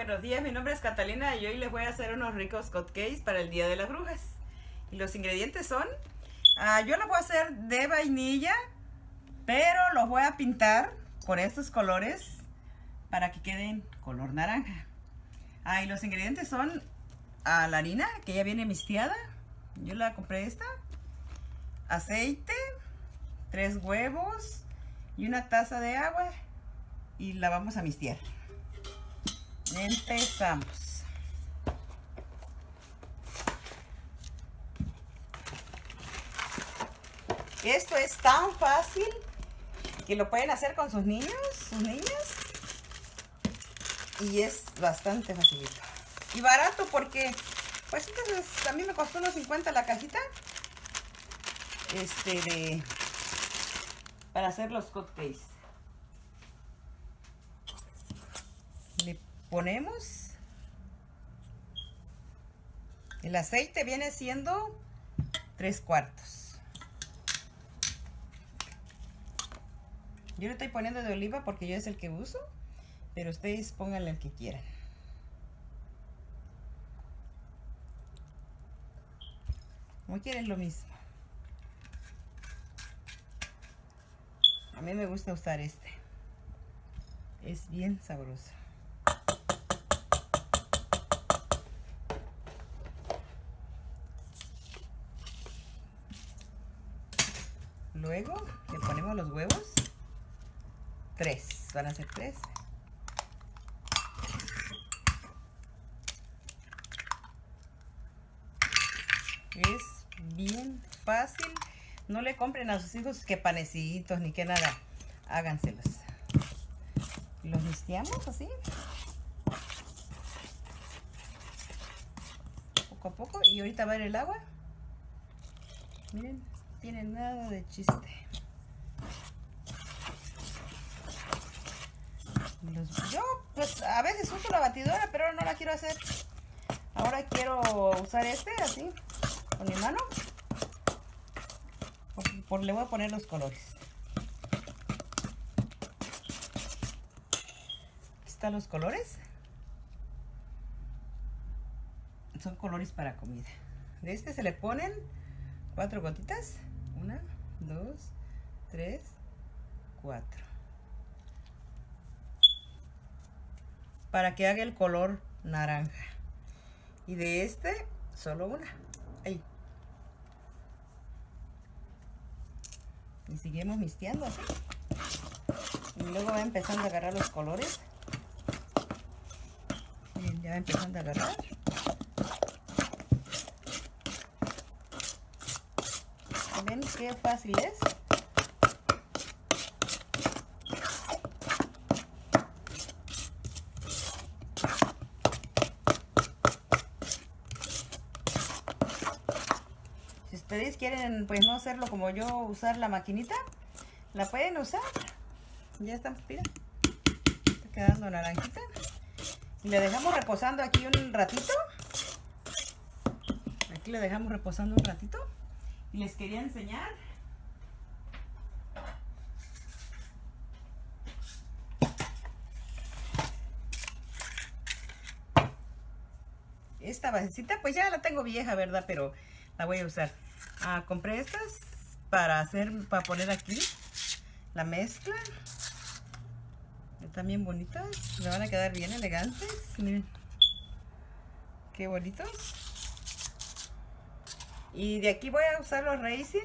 buenos días, mi nombre es Catalina y hoy les voy a hacer unos ricos hotcakes para el Día de las Brujas. Y los ingredientes son, yo los voy a hacer de vainilla, pero los voy a pintar con estos colores para que queden color naranja. Y los ingredientes son la harina, que ya viene mistiada, yo la compré esta, aceite, 3 huevos y una taza de agua y la vamos a mistiar. Empezamos. Esto es tan fácil que lo pueden hacer con sus niños, sus niñas, y es bastante facilito y barato porque pues entonces a mí me costó unos 50 la cajita para hacer los hotcakes. Le ponemos el aceite, viene siendo 3/4. Yo le estoy poniendo de oliva porque yo es el que uso, pero ustedes pónganle el que quieran. Como quieren lo mismo. A mí me gusta usar este. Es bien sabroso. Luego le ponemos los huevos. 3, van a ser 3. Es bien fácil. No le compren a sus hijos que panecitos ni que nada. Háganselos. Los misteamos así. Poco a poco. Y ahorita va a ir el agua. Miren, no tiene nada de chiste. Yo pues a veces uso la batidora, pero no la quiero hacer. Ahora quiero usar así, con mi mano. Le voy a poner los colores. Aquí están los colores. Son colores para comida. De se le ponen 4 gotitas. 1, 2, 3, 4. Para que haga el color naranja. Y de solo una. Ahí. Y seguimos misteando así. Y luego va empezando a agarrar los colores. Miren, ya va empezando a agarrar. ¿Ven qué fácil es? Si ustedes quieren pues no hacerlo como yo, usar la maquinita, la pueden usar. Ya está, mira, está quedando naranjita. Y le dejamos reposando aquí un ratito. Aquí le dejamos reposando un ratito. Y les quería enseñar esta basecita, pues ya la tengo vieja, ¿verdad? Pero la voy a usar. Compré estas para poner aquí la mezcla. Están bien bonitas, me van a quedar bien elegantes. Miren qué bonitos. Y de aquí voy a usar los Raisin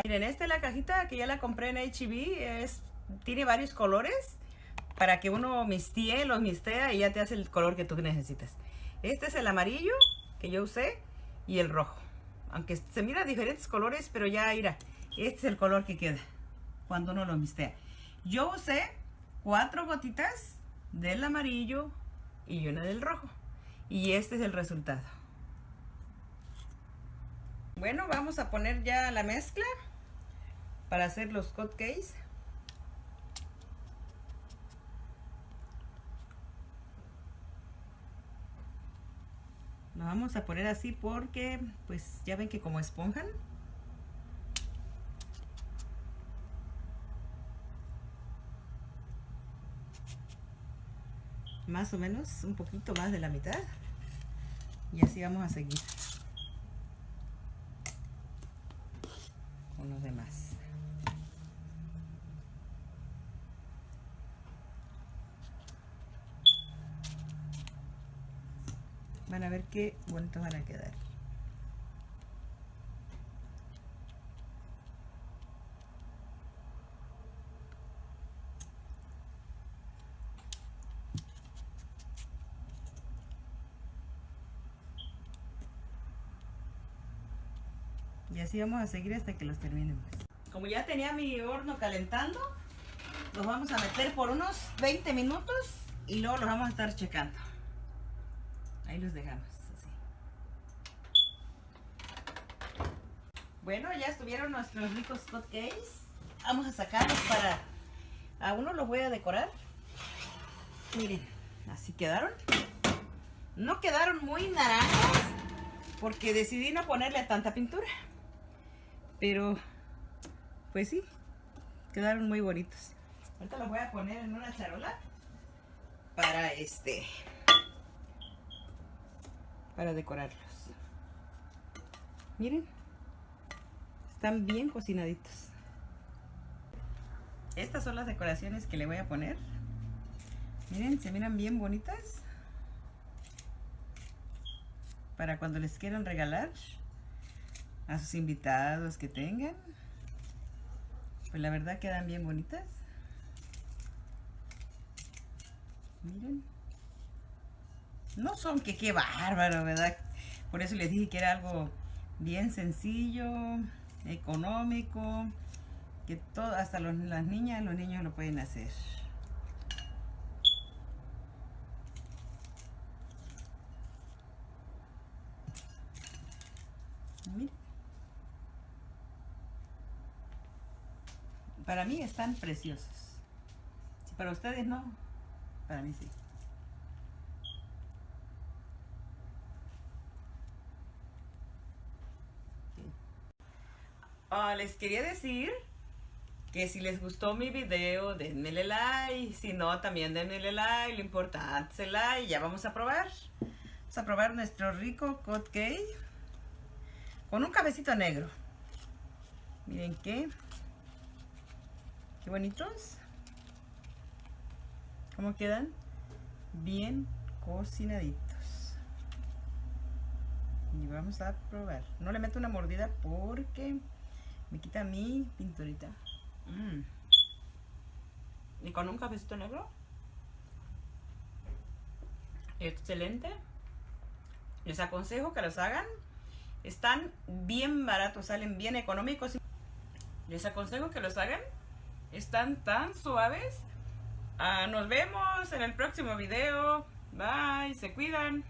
miren, esta es la cajita que ya la compré en H-E-B. Tiene varios colores para que uno los mistea y ya te hace el color que tú necesitas. Este es el amarillo que yo usé y el rojo. Aunque se mira diferentes colores, pero ya mira, este es el color que queda cuando uno lo mistea. Yo usé 4 gotitas del amarillo y una del rojo. Y este es el resultado. Bueno, vamos a poner ya la mezcla para hacer los hotcakes. Lo vamos a poner así porque pues ya ven que como esponjan. más o menos un poquito más de la mitad, y así vamos a seguir con los demás. Van a ver qué bonitos van a quedar. Y así vamos a seguir hasta que los terminemos. Como ya tenía mi horno calentando, los vamos a meter por unos 20 minutos y luego los vamos a estar checando. Ahí los dejamos así. Bueno, ya estuvieron nuestros ricos hot cakes. Vamos a sacarlos para... A uno los voy a decorar. Miren, así quedaron. No quedaron muy naranjas porque decidí no ponerle tanta pintura. Pero, pues sí, quedaron muy bonitos. Ahorita los voy a poner en una charola para decorarlos. Miren, están bien cocinaditos. Estas son las decoraciones que le voy a poner. Miren, se miran bien bonitas. Para cuando les quieran regalar a sus invitados que tengan. Pues la verdad quedan bien bonitas. Miren. No son que qué bárbaro, ¿verdad? Por eso les dije que era algo bien sencillo, económico, que todo, hasta las niñas y los niños lo pueden hacer. Miren. Para mí están preciosos. Si para ustedes no, para mí sí. Les quería decir que si les gustó mi video, denmele like. Si no, también denmele like. Lo importante es el like. Ya vamos a probar. Vamos a probar nuestro rico hot cake con un cafecito negro. Miren qué bonitos. ¿Cómo quedan? Bien cocinaditos. Y vamos a probar. No le meto una mordida porque me quita mi pinturita. Y con un cafecito negro. Excelente. Les aconsejo que los hagan. Están bien baratos, salen bien económicos. Les aconsejo que los hagan. Están tan suaves. Nos vemos en el próximo video. Bye, se cuidan.